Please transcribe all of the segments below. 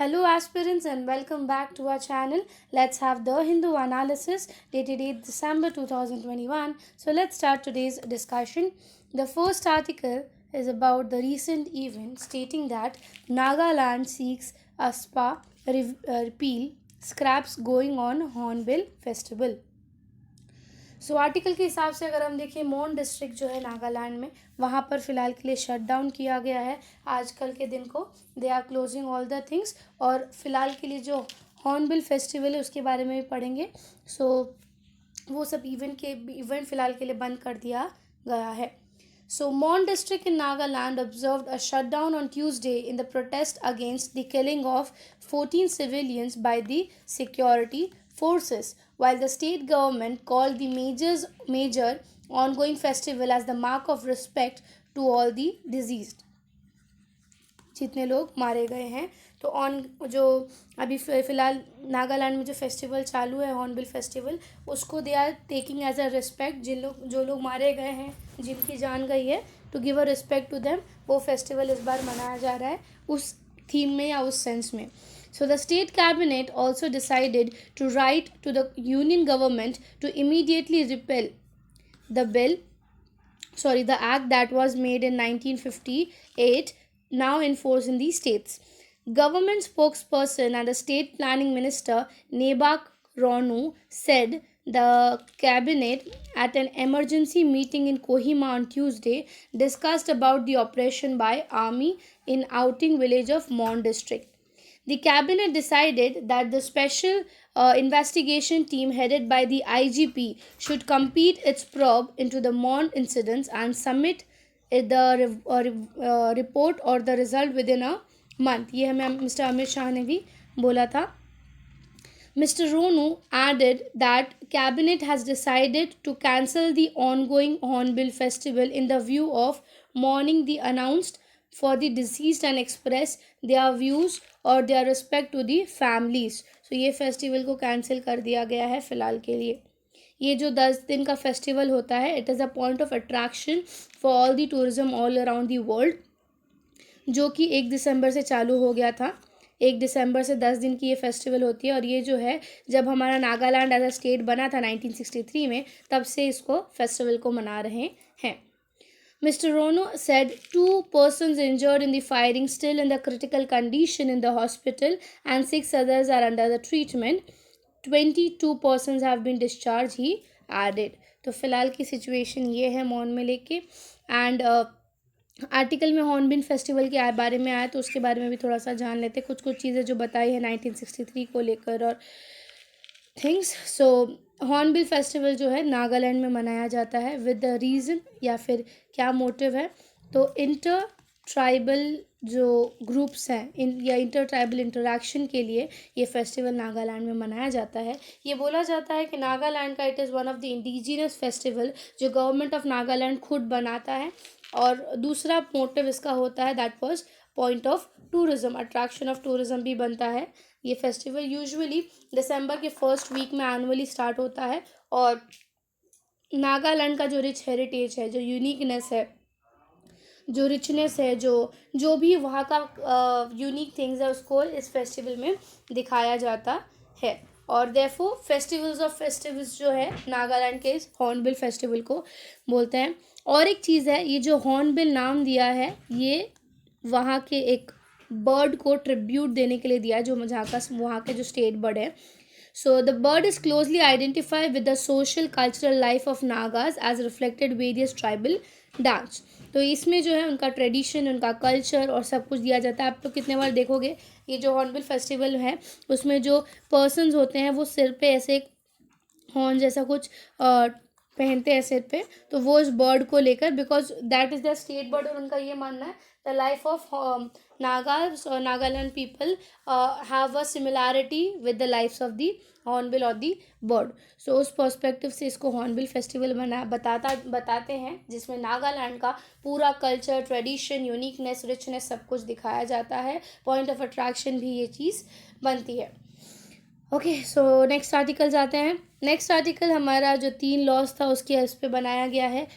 Hello, aspirants, and welcome back to our channel. Let's have the Hindu analysis dated 8th December 2021. So, let's start today's discussion. The first article is about the recent event stating that Nagaland seeks a repeal scraps going on Hornbill Festival. So article के हिसाब से अगर हम देखें मोन district जो है नागालैंड में वहाँ पर फ़िलहाल के लिए शट डाउन किया गया है आजकल के दिन को. They are closing all the things और फ़िलहाल के लिए जो हॉर्नबिल फेस्टिवल है उसके बारे में भी पढ़ेंगे. वो सब इवेंट फ़िलहाल के लिए बंद कर दिया गया है. So, Mon district in Nagaland observed a shutdown on Tuesday in the protest against the killing of 14 civilians by the security forces, while the state government called the major ongoing festival as the mark of respect to all the deceased. जितने लोग मारे गए हैं तो जो अभी फ़िलहाल नागालैंड में जो फेस्टिवल चालू है हॉर्नबिल फेस्टिवल उसको they are taking as a respect जो लोग मारे गए हैं जिनकी जान गई है to give a respect to them. वो फेस्टिवल इस बार मनाया जा रहा है उस थीम में या उस सेंस में. So the state cabinet also decided to write to the union government to immediately repeal the act that was made in 1958 now in force in these states. Government spokesperson and the state planning minister Nebak Ronu said the cabinet at an emergency meeting in Kohima on Tuesday discussed about the operation by army in outing village of Mon district. The cabinet decided that the special investigation team headed by the IGP should complete its probe into the Mon incidents and submit the report or the result within a month. ये हमें mister Amit Shah ने भी बोला था. Mr. Ronu added that cabinet has decided to cancel the ongoing Hornbill festival in the view of mourning the announced for the deceased and express their views और their respect to the families. So ये festival को cancel कर दिया गया है फ़िलहाल के लिए. ये जो 10 दिन का फेस्टिवल होता है it is a point of attraction for all the tourism all around the world जो कि 1 दिसंबर से चालू हो गया था. 1 दिसंबर से 10 दिन की ये फेस्टिवल होती है और ये जो है जब हमारा नागालैंड एज अ स्टेट बना था 1963 में तब से इसको फेस्टिवल को मना रहे हैं. Mr. Rono said 2 persons injured in the firing still in the critical condition in the hospital and 6 others are under the treatment. 22 persons have been discharged, he added. तो फ़िलहाल की सिचुएशन ये है मॉन में लेके एंड आर्टिकल में hornbill festival के बारे में आया तो उसके बारे में भी थोड़ा सा जान लेते. कुछ चीज़ें जो बताई है 1963 को लेकर और थिंग्स. सो हॉर्नबिल फेस्टिवल जो है नागालैंड में मनाया जाता है विद द रीज़न या फिर क्या मोटिव है तो इंटर ट्राइबल जो ग्रुप्स हैं या इंटर ट्राइबल इंटरेक्शन के लिए ये फेस्टिवल नागालैंड में मनाया जाता है. ये बोला जाता है कि नागालैंड का it is one of the indigenous festival जो गवर्नमेंट ऑफ नागालैंड खुद बनाता है और दूसरा मोटिव इसका होता है that was point of tourism attraction of tourism भी बनता है. ये फेस्टिवल यूजुअली दिसंबर के फर्स्ट वीक में एनुअली स्टार्ट होता है और नागालैंड का जो रिच हेरिटेज है जो यूनिकनेस है जो रिचनेस है जो भी वहाँ का यूनिक थिंग्स है उसको इस फेस्टिवल में दिखाया जाता है. और देयरफॉर फेस्टिवल्स जो है नागालैंड के इस हॉर्नबिल फेस्टिवल को बोलते हैं. और एक चीज़ है ये जो हॉर्नबिल नाम दिया है ये वहाँ के एक बर्ड को ट्रिब्यूट देने के लिए दिया जो वहाँ के जो स्टेट बर्ड है. So the bird is closely identified with the social cultural life of Nagas as reflected various tribal dance. तो इसमें जो है उनका ट्रेडिशन उनका कल्चर और सब कुछ दिया जाता है. आप तो कितने बार देखोगे ये जो हॉर्नबिल फेस्टिवल है उसमें जो पर्सन्स होते हैं वो सिर पे ऐसे एक हॉर्न जैसा कुछ पहनते हैं सिर पे तो वो इस बर्ड को लेकर because that is the state bird और उनका ये मानना है द लाइफ ऑफ नागाज और Nagaland people have a similarity with the lifes of the hornbill और द बर्ड. सो उस पर्सपेक्टिव से इसको हॉर्नबिल फेस्टिवल बताते हैं जिसमें नागालैंड का पूरा कल्चर ट्रेडिशन यूनिकनेस रिचनेस सब कुछ दिखाया जाता है. पॉइंट ऑफ अट्रैक्शन भी ये चीज़ बनती है. ओके सो नेक्स्ट आर्टिकल जाते हैं. नेक्स्ट आर्टिकल हमारा जो 3 लॉज था उसके इस पे बनाया गया है.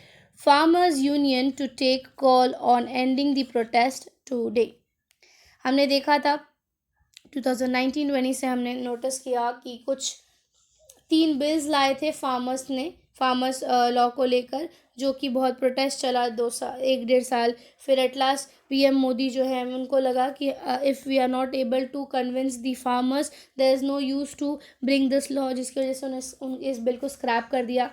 Farmers union to take call on ending the protest today. हमने देखा था 2019-20 से हमने नोटिस किया कि कुछ 3 बिल्स लाए थे फार्मर्स ने, फार्मर्स लॉ को लेकर, जो कि बहुत प्रोटेस्ट चला 2 साल, 1-1.5 साल। फिर एट लास्ट पीएम मोदी जो है उनको लगा कि if we are not able to convince the farmers there is no use to bring this law, जिसकी वजह से उन्हें इस बिल को स्क्रैप कर दिया।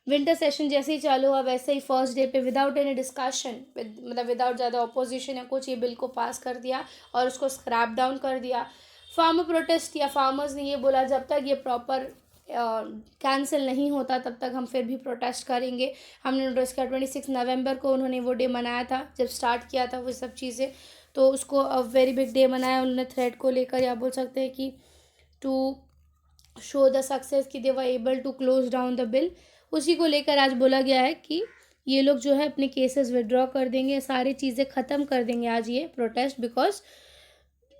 विंटर सेशन जैसे ही चालू हुआ वैसे ही फर्स्ट डे पे विदाउट एनी डिस्कशन, मतलब विदाउट ज़्यादा अपोजिशन या कुछ, ये बिल को पास कर दिया और उसको स्क्रैप डाउन कर दिया। फार्मर प्रोटेस्ट या फार्मर्स ने ये बोला जब तक ये प्रॉपर कैंसिल नहीं होता तब तक हम फिर भी प्रोटेस्ट करेंगे। हमने नोटिस किया 26 नवंबर को उन्होंने वो डे मनाया था जब स्टार्ट किया था वो सब चीज़ें, तो उसको वेरी बिग डे मनाया उन्होंने थ्रेड को लेकर, या बोल सकते हैं कि टू शो द सक्सेस कि they were able to close down the bill. उसी को लेकर आज बोला गया है कि ये लोग जो है अपने केसेस विड्रॉ कर देंगे, सारी चीज़ें ख़त्म कर देंगे आज ये प्रोटेस्ट, बिकॉज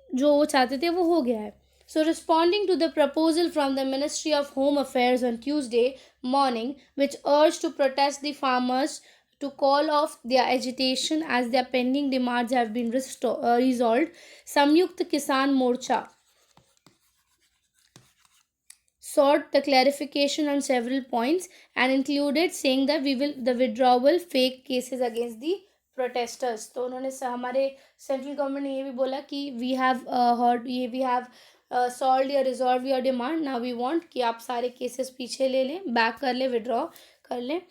जो वो चाहते थे वो हो गया है। So, responding to the proposal from the Ministry of Home Affairs on Tuesday morning, which urged to protest the farmers to call off their agitation as their pending demands have been resolved, Samyukt Kisan Morcha sought the clarification on several points and included saying that the withdrawal fake cases against the protesters. तो उन्होंने हमारे central government ने ये भी बोला कि we have solve या resolve your demand, now we want कि आप सारे केसेस पीछे ले लें, बैक कर लें, विड्रॉ कर लें।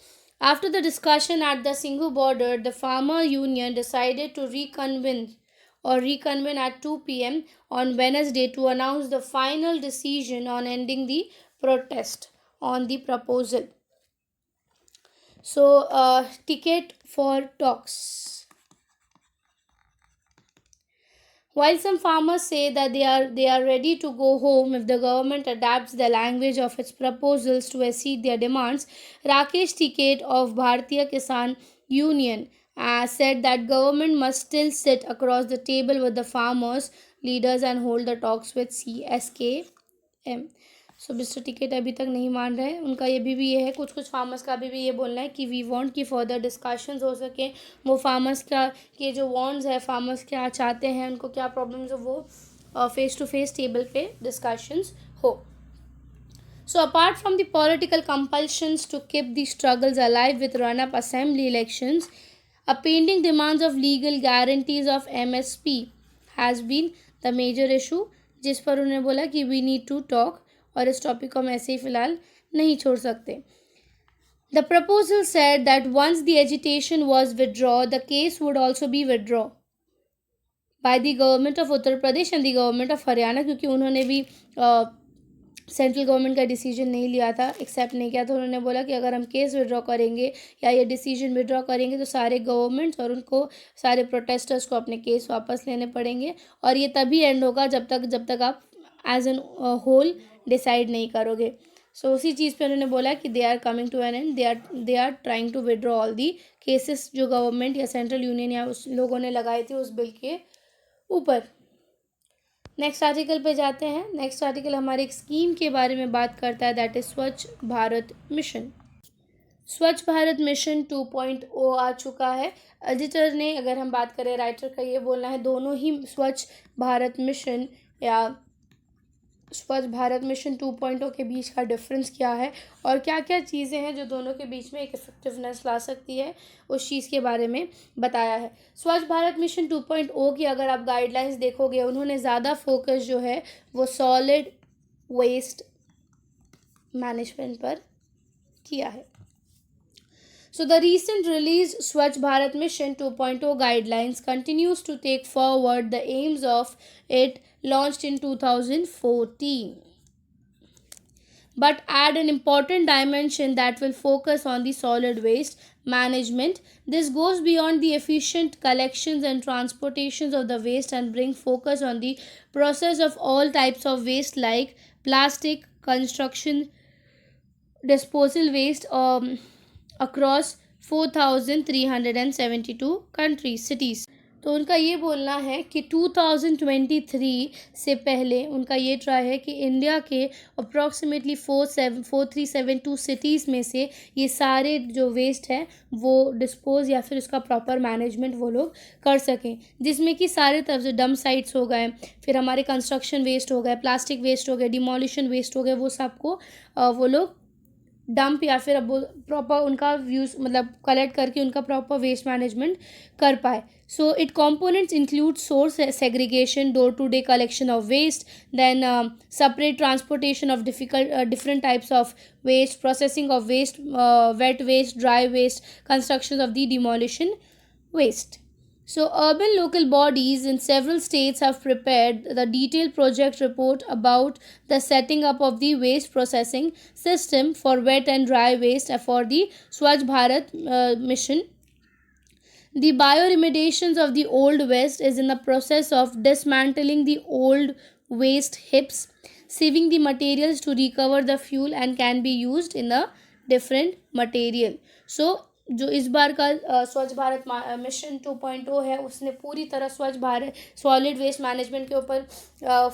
After the discussion at the Singhu border, the farmer union decided to reconvene at 2 p.m. on Wednesday to announce the final decision on ending the protest on the proposal. So, ticket for talks. While some farmers say that they are ready to go home if the government adapts the language of its proposals to accede their demands, Rakesh Tikait of Bharatiya Kisan Union said that government must still sit across the table with the farmers leaders and hold the talks with CSKM. So mister ticket अभी तक नहीं मान रहे। उनका ये भी ये है, कुछ फार्मर्स का अभी भी ये बोलना है कि वी वांट कि फर्दर डिस्कशंस हो सके, वो फार्मर्स का के जो वॉन्ट्स है, फार्मर्स क्या चाहते हैं, उनको क्या प्रॉब्लम्स हो, वो फेस टू फेस टेबल पे डिस्कशंस हो। So, apart from the political compulsions to keep the struggles alive with run-up assembly elections, a pending demands of legal guarantees of MSP has been the major issue, जिस पर उन्होंने बोला कि we need to talk, और इस topic को हम ऐसे ही फिलहाल नहीं छोड़ सकते। The proposal said that once the agitation was withdrawn, the case would also be withdrawn by the government of Uttar Pradesh and the government of Haryana, क्योंकि उन्होंने भी सेंट्रल गवर्नमेंट का डिसीजन नहीं लिया था, एक्सेप्ट नहीं किया, तो उन्होंने बोला कि अगर हम केस विड्रॉ करेंगे या ये डिसीजन विड्रॉ करेंगे तो सारे गवर्नमेंट्स और उनको सारे प्रोटेस्टर्स को अपने केस वापस लेने पड़ेंगे, और ये तभी एंड होगा जब तक आप एज एन होल डिसाइड नहीं करोगे। सो उसी चीज़ पे उन्होंने बोला कि they are coming to an end, they are trying to withdraw all the cases जो गवर्नमेंट या सेंट्रल यूनियन या उस लोगों ने लगाए थे उस बिल के ऊपर। नेक्स्ट आर्टिकल पे जाते हैं। नेक्स्ट आर्टिकल हमारे एक स्कीम के बारे में बात करता है, दैट इज स्वच्छ भारत मिशन। स्वच्छ भारत मिशन 2.0 आ चुका है। एडिटर ने, अगर हम बात करें राइटर का ये बोलना है, दोनों ही स्वच्छ भारत मिशन या स्वच्छ भारत मिशन 2.0 के बीच का डिफरेंस क्या है और क्या क्या चीज़ें हैं जो दोनों के बीच में एक इफेक्टिवनेस ला सकती है, उस चीज़ के बारे में बताया है। स्वच्छ भारत मिशन 2.0 की अगर आप गाइडलाइंस देखोगे, उन्होंने ज़्यादा फोकस जो है वो सॉलिड वेस्ट मैनेजमेंट पर किया है। So, the recent released Swachh Bharat Mission 2.0 guidelines continues to take forward the aims of it launched in 2014, but add an important dimension that will focus on the solid waste management. This goes beyond the efficient collections and transportations of the waste and bring focus on the process of all types of waste like plastic, construction, disposal waste, across 4,372 countries, cities. तो उनका ये बोलना है कि 2023 से पहले उनका ये ट्राई है कि इंडिया के अप्रॉक्सीमेटली 4372 सिटीज़ में से ये सारे जो वेस्ट है वो डिस्पोज या फिर उसका प्रॉपर मैनेजमेंट वो लोग कर सकें, जिसमें कि सारे तरफ से डंप साइट्स हो गए, फिर हमारे कंस्ट्रक्शन वेस्ट हो गए, प्लास्टिक वेस्ट हो गए, डिमोलिशन वेस्ट हो गए, वो सबको वो लोग डंप या फिर अब प्रॉपर उनका यूज़ मतलब कलेक्ट करके उनका प्रॉपर वेस्ट मैनेजमेंट कर पाए. So it components include source segregation, door to day collection of waste, then separate transportation of different types of waste, processing of waste, wet waste, dry waste, construction of the demolition waste. So, urban local bodies in several states have prepared the detailed project report about the setting up of the waste processing system for wet and dry waste for the Swachh Bharat mission. The bioremediations of the old waste is in the process of dismantling the old waste heaps, sieving the materials to recover the fuel and can be used in a different material. So जो इस बार का स्वच्छ Bharat mission 2.0 है उसने पूरी तरह स्वच्छ Bharat solid waste management के ऊपर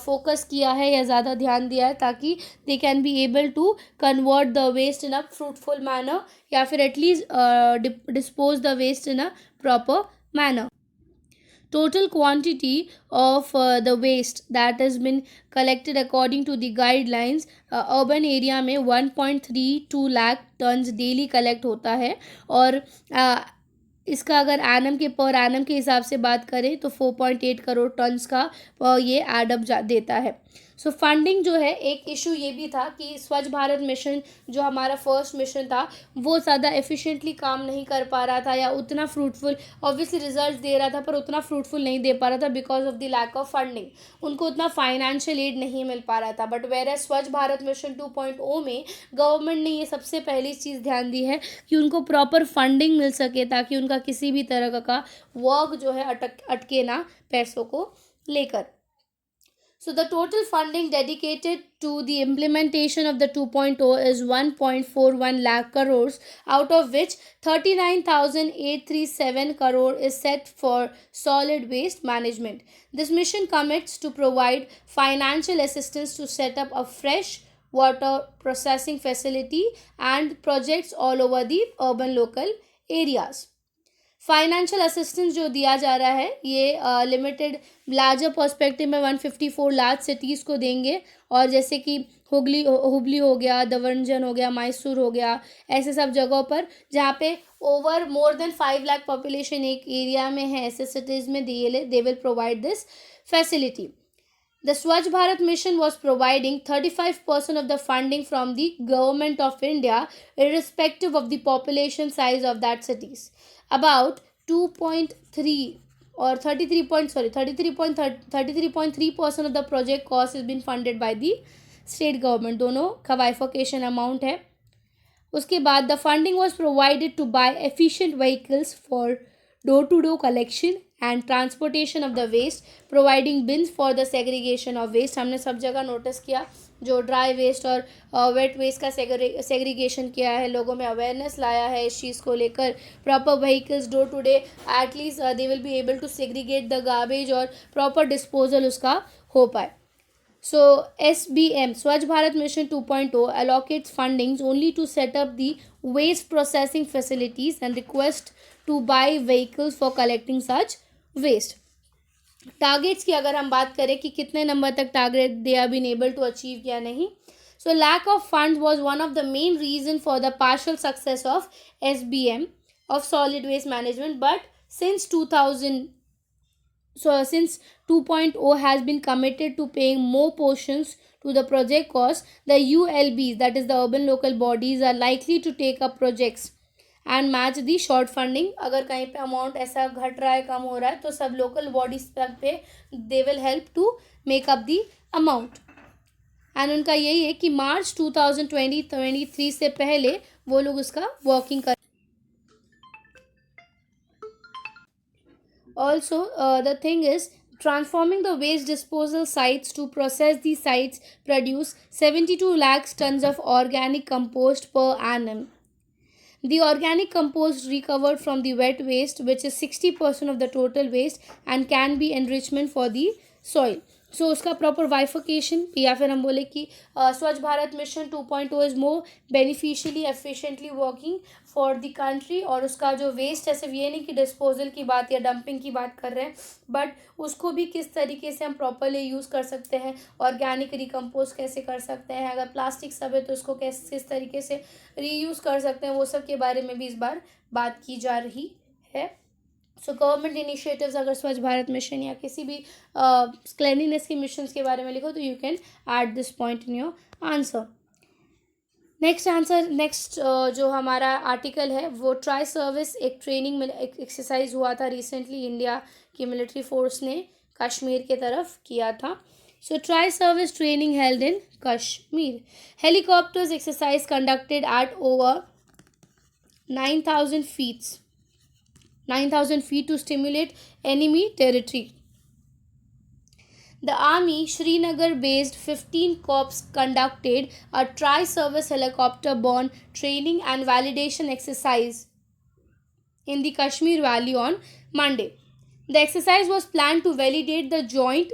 फोकस किया है या ज़्यादा ध्यान दिया है ताकि they can be able to convert the waste in a fruitful manner या फिर at least dispose the waste in a proper manner. Total quantity of the waste that has been collected according to the guidelines, urban area में 1.32 lakh turns daily collect होता है और इसका अगर annum के per annum के हिसाब से बात करें तो 4.8 करोड़ टन्स का ये एडअप देता है. सो फंडिंग जो है एक इशू ये भी था कि स्वच्छ भारत मिशन जो हमारा फर्स्ट मिशन था वो ज़्यादा एफिशिएंटली काम नहीं कर पा रहा था या उतना फ्रूटफुल ऑब्वियसली रिजल्ट दे रहा था पर उतना फ्रूटफुल नहीं दे पा रहा था because of the lack of funding. उनको उतना फाइनेंशियल एड नहीं मिल पा रहा था. बट वेर एज स्वच्छ भारत मिशन 2.0 में गवर्नमेंट ने ये सबसे पहली चीज़ ध्यान दी है कि उनको प्रॉपर फंडिंग मिल सके ताकि उनका किसी भी तरह का वर्क जो है अटके ना पैसों को लेकर. So the total funding dedicated to the implementation of the 2.0 is 1.41 lakh crores, out of which 39,837 crore is set for solid waste management. This mission commits to provide financial assistance to set up a fresh water processing facility and projects all over the urban local areas. Financial assistance जो दिया जा रहा है ये limited larger perspective में 154 large cities को देंगे और जैसे कि हुबली हो गया, दवंजन हो गया, मैसूर हो गया, ऐसे सब जगहों पर जहाँ पे over more than 5 lakh population एक एरिया में है ऐसे सिटीज़ में they will provide this facility. The Swachh Bharat mission was providing 35% of the funding from the government of India, irrespective of the population size of that cities. About 2.3 or 33.3% of the project cost has been funded by the state government. दोनों का bifurcation amount है. उसके बाद the funding was provided to buy efficient vehicles for door-to-door collection and transportation of the waste, providing bins for the segregation of waste. हमने सब जगह notice किया जो ड्राई वेस्ट और वेट वेस्ट का सेग्रीगेशन किया है, लोगों में अवेयरनेस लाया है इस चीज़ को लेकर. Proper vehicles door to door at least they will be able to segregate the garbage और प्रॉपर डिस्पोजल उसका हो पाए. So SBM Swachh Bharat Mission 2.0 allocates fundings only to set up the waste processing facilities and request to buy vehicles for collecting such waste. Targets की अगर हम बात करें कि कितने नंबर तक target they are been able to achieve या नहीं. So lack of funds was one of the main reason for the partial success of SBM of solid waste management. But since 2.0 has been committed to paying more portions to the project cost, the ULBs, that is the urban local bodies, are likely to take up projects and match the short funding. अगर कहीं पे amount ऐसा घट रहा है, कम हो रहा है, तो सब लोकल बॉडीज पे they will help to make up the amount. And उनका यही है कि मार्च 2023 से पहले वो लोग उसका वर्किंग कर. Also, the thing is, transforming the waste disposal sites to process these sites produce 72 lakhs tons of organic compost per annum. The organic compost recovered from the wet waste, which is 60% of the total waste and can be enrichment for the soil. सो उसका proper वाइफिकेशन, या फिर हम बोले कि स्वच्छ Bharat mission 2.0 is more beneficially efficiently working for the country. और उसका जो वेस्ट है, सिर्फ ये नहीं कि डिस्पोजल की बात या डंपिंग की बात कर रहे हैं, बट उसको भी किस तरीके से हम प्रॉपरली यूज़ कर सकते हैं, ऑर्गेनिक रिकम्पोज कैसे कर सकते हैं, अगर प्लास्टिक सब है तो उसको किस तरीके से रीयूज़ कर सकते हैं, वो सब के बारे में भी इस बार बात की जा रही है. सो गवर्नमेंट इनिशिएटिव्स, अगर स्वच्छ भारत मिशन या किसी भी क्लीनिनेस के मिशंस के बारे में लिखो तो you can add this point in your answer. Next जो हमारा आर्टिकल है वो ट्राई सर्विस, एक ट्रेनिंग एक्सरसाइज हुआ था रिसेंटली, इंडिया की मिलिट्री फोर्स ने कश्मीर के तरफ किया था. So tri service training held in Kashmir. Helicopters exercise conducted at over 9,000 feet to stimulate enemy territory. The Army Srinagar-based 15 Corps conducted a tri-service helicopter-borne training and validation exercise in the Kashmir Valley on Monday. The exercise was planned to validate the joint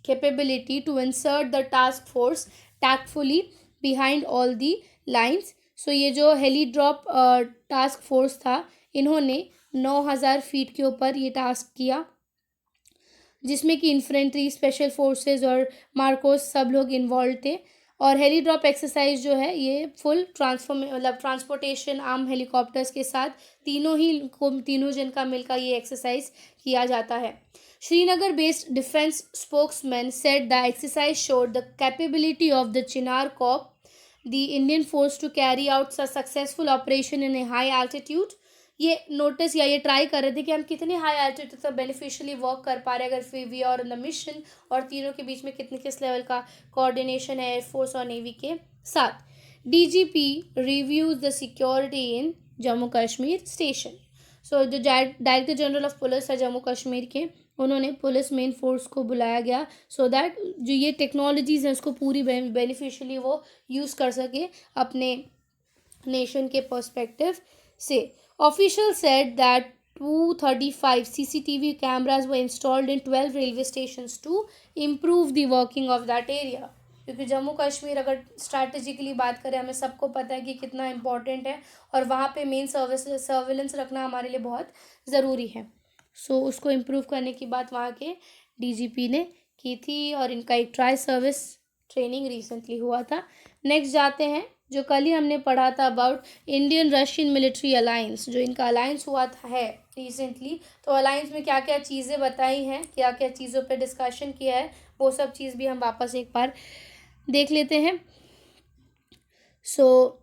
capability to insert the task force tactfully behind all the lines. So ये जो heli drop task force था, इन्होंने 9,000 feet के ऊपर ये task किया, जिसमें कि इन्फेंट्री, स्पेशल फोर्सेस और मार्कोस सब लोग इन्वॉल्व थे. और हेली ड्रॉप एक्सरसाइज जो है ये फुल ट्रांसपोर्टेशन आर्म हेलीकॉप्टर्स के साथ तीनों जन का मिलकर ये एक्सरसाइज किया जाता है. Srinagar based defence spokesman said the exercise showed the capability of the Chinar corp, the Indian force, to carry out successful operation in a high altitude. ये नोटिस या ये ट्राई कर रहे थे कि हम कितने हाई एल्टीट्यूड तक बेनिफिशियली वर्क कर पा रहे हैं अगर we are in the mission, और तीनों के बीच में किस लेवल का कोऑर्डिनेशन है एयरफोर्स और नेवी के साथ. DGP reviews the security in Jammu Kashmir station. So जो डायरेक्टर जनरल ऑफ पुलिस है जम्मू कश्मीर के, उन्होंने पुलिस मेन फोर्स को बुलाया गया सो दैट जो ये टेक्नोलॉजीज़ हैं उसको पूरी बेनिफिशियली वो यूज़ कर सके अपने नेशन के पर्सपेक्टिव से. Officials said that 235 CCTV cameras were installed in 12 railway stations to improve the working of that area. क्योंकि जम्मू कश्मीर अगर स्ट्रैटेजिकली बात करें, हमें सबको पता है कि कितना इम्पोर्टेंट है और वहाँ पे मेन सर्विलेंस रखना हमारे लिए बहुत ज़रूरी है. सो उसको इम्प्रूव करने की बात वहाँ के डीजीपी ने की थी और इनका एक ट्राई सर्विस ट्रेनिंग रिसेंटली हुआ था. नेक्स्ट जाते हैं जो कल ही हमने पढ़ा था about Indian Russian military alliance, जो इनका अलायंस हुआ था है रिसेंटली. तो अलायंस में क्या क्या चीज़ें बताई हैं, क्या क्या चीज़ों पे डिस्कशन किया है, वो सब चीज़ भी हम वापस एक बार देख लेते हैं. So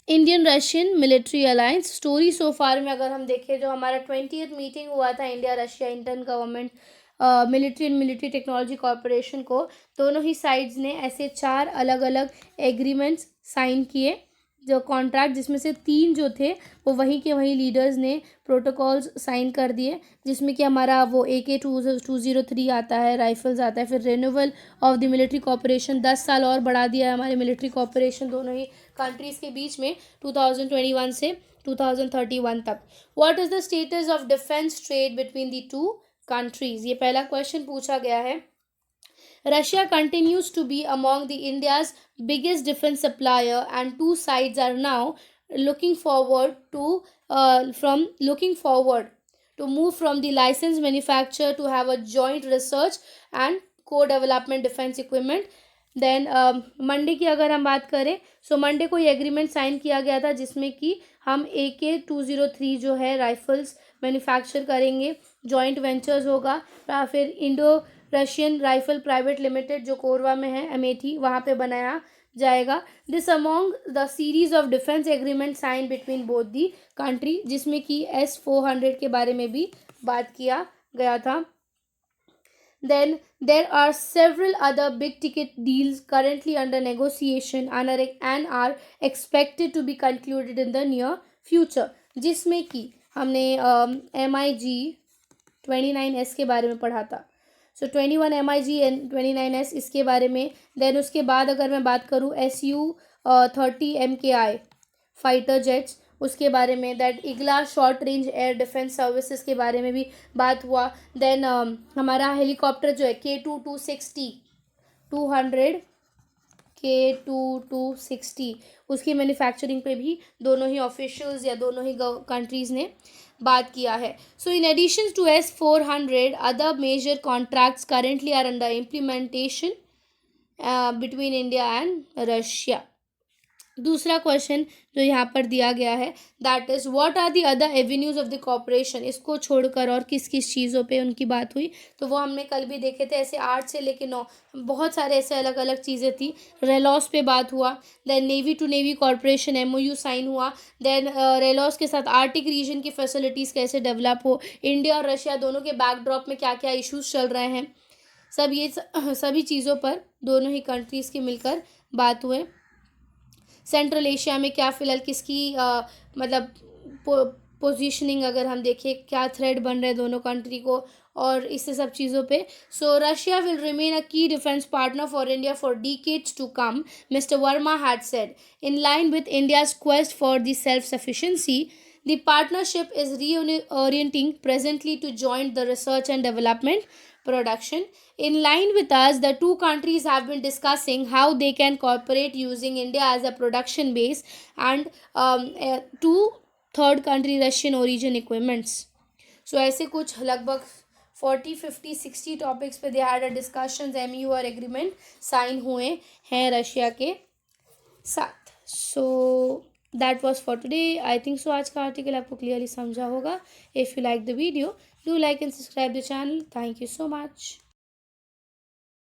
Indian Russian military alliance story so far में अगर हम देखें, जो हमारा 20th मीटिंग हुआ था India Russia inter government military and military technology corporation को, दोनों ही साइड्स ने ऐसे 4 अलग अलग एग्रीमेंट्स साइन किए, जो कॉन्ट्रैक्ट, जिसमें से 3 जो थे वो वहीं के वहीं लीडर्स ने प्रोटोकॉल्स साइन कर दिए, जिसमें कि हमारा वो AK-203 आता है, राइफल्स आता है, फिर renewal of the military cooperation 10 साल और बढ़ा दिया है हमारे मिलिट्री कॉपरेशन दोनों ही कंट्रीज़ के बीच में 2021 से 2031 तक. What is the status of defence trade between the two countries, ये पहला क्वेश्चन पूछा गया है. Russia continues to be among the India's biggest defense supplier, and two sides are now looking forward to move from the licensed manufacturer to have a joint research and co-development defense equipment. Then Monday की अगर हम बात करें, so Monday को ये agreement sign किया गया था जिसमें कि हम AK-203 जो है राइफल्स मैन्युफैक्चर करेंगे, जॉइंट वेंचर्स होगा. फिर Indo Russian rifle private limited जो कोरवा में है अमेठी, वहाँ पे बनाया जाएगा. This among the series of defence agreement sign between both the country, जिसमें कि S-400 के बारे में भी बात किया गया था. Then there are several other big ticket deals currently under negotiation and are expected to be concluded in the near future, जिसमें कि हमने MiG 29S के बारे में पढ़ा था. सो 21 MiG and 29S इसके बारे में. देन उसके बाद अगर मैं बात करूँ Su-30 MKI फाइटर जेट्स, उसके बारे में, that इगला short range air defence services के बारे में भी बात हुआ। देन हमारा हेलीकॉप्टर जो है K2260 200 K2260 उसकी मैन्युफैक्चरिंग पे भी दोनों ही ऑफिशियल्स या दोनों ही कंट्रीज़ ने बात किया है। So in addition to S-400 other major contracts currently are under implementation between India and Russia. दूसरा क्वेश्चन जो यहाँ पर दिया गया है, that is what are the other avenues of the cooperation. इसको छोड़कर और किस किस चीज़ों पे उनकी बात हुई, तो वो हमने कल भी देखे थे। ऐसे 8 से लेके 9 बहुत सारे ऐसे अलग अलग चीज़ें थी। रेलॉस पे बात हुआ, then navy to navy corporation MOU साइन हुआ, देन रेलॉस के साथ आर्टिक रीजन की फैसिलिटीज़ कैसे डेवलप हो, इंडिया और रशिया दोनों के बैकड्रॉप में क्या क्या इशूज़ चल रहे हैं, सब ये सभी चीज़ों पर दोनों ही कंट्रीज़ की मिलकर बात हुए। सेंट्रल एशिया में क्या फ़िलहाल किसकी मतलब पोजीशनिंग अगर हम देखें, क्या थ्रेड बन रहे हैं दोनों कंट्री को, और इससे सब चीज़ों पे। So Russia will remain a key defence partner for India for decades to come, mister Verma had said. In line with India's quest for the self sufficiency, the partnership is reorienting presently to join the research and development production. In line with us, the two countries have been discussing how they can cooperate using India as a production base and two third country Russian origin equipments. So ऐसे कुछ लगभग 40, 50, 60 topics पे they had a discussions, MOU और agreement sign हुए हैं Russia के साथ। So that was for today. I think so आज का आर्टिकल आपको क्लियरली समझा होगा। If you like the video, do like and subscribe the channel. Thank you so much.